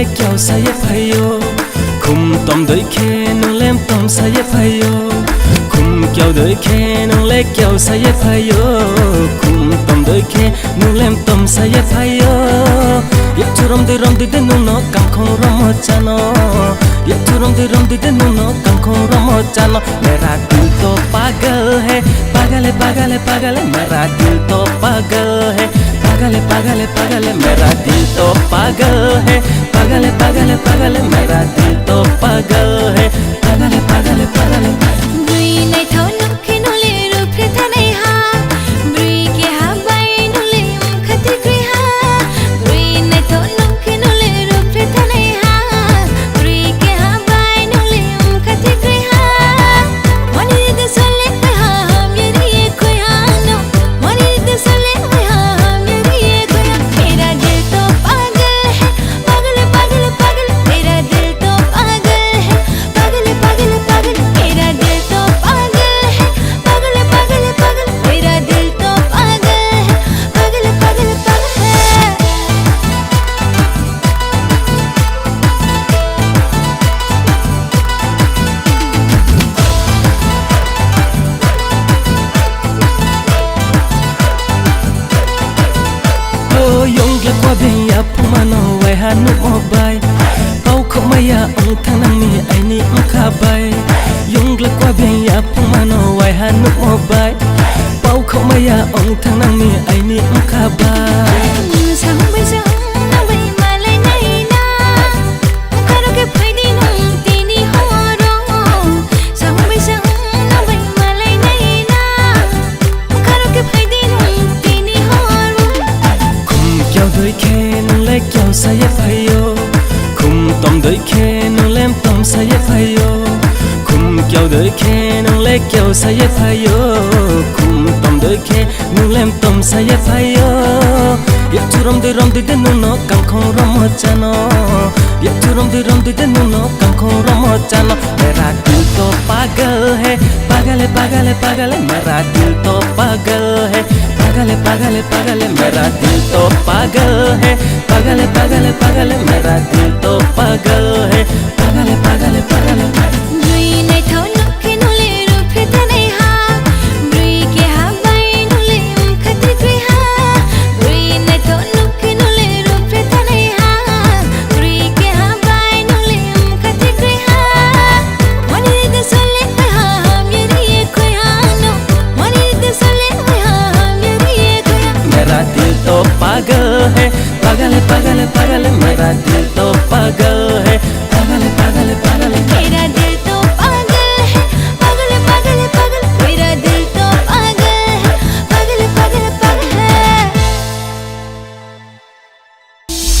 ले क्यों साये फायो खुम तम देखे नंग लेम तम साये फायो खुम क्यों देखे नंग ले क्यों साये फायो खुम तम देखे नंग लेम तम साये फायो ये चुरम दे नंग नो कांखों रमो चानो ये चुरम दे नंग नो कांखों रमो चानो मेरा दिल तो पागल है पागल है पागल है पागल है मेरा दिल तो पागल है पागल है पागल है पागल है मेरा दिल तो पागल है पागल है पागल है पागल है मेरा दिल तो पागल है पागल है पागल है पागल है Bri nai thau nok ke nole rup re thanai ha Bri ke ha bai nole khati kri ha Bri nai thau nok ke nole rup re thanai ha Bri ke ha bai nole khati kri ha Mani de sole ha meri ye koi ha no Mani de sole ha meri ye koi ha Mera dil to pagal hai pagal pagal pagal Mera dil to pagal hai pagal pagal pagal Mera dil to pagal hai pagal pagal pagal Mera dil to pagal hai pagal pagal pagal Oh yong le kwa bien ya pumano wai hanu obai pau kho maya ong thanang ni ai ni kha bai yong le kwa bien ya pumano wai hanu obai pau kho maya ong thanang ni ai ni kha bai Sang bai sang na bai ma lai nai na Karo ke phai di nung ti ni ho ro Sang bai sang na bai ma lai nai na Karo ke phai di nung ti ni ho ro khum kyau doi khe nang le kyau sa ye phayo khum tom doi khe nang lem tom sa ye phayo khum kyau doi khe nang le kyau sa ye phayo khum tom doi khe nang lem tom sa ye phayo ye churam de nung no kang khong ram chano ye churam de nung no kang khong ram chano मेरा दिल तो पागल है पागल है पागल है पागल है मेरा दिल तो पागल है पागल है पागल है पागल है मेरा दिल तो पागल है पागल है पागल है पागल है मेरा दिल तो पागल है पागल है पागल है पागल है Bri nai thau nok ke nole rup re thanai ha Bri ke ha bai nole khati kri ha Bri nai thau nok ke nole rup re thanai ha Bri ke ha bai nole khati kri ha Mani de sole ha meri ye koi ha no Mani de sole ha meri ye koi ha मेरा दिल तो पागल है पागल है पागल है पागल है मेरा दिल तो पागल है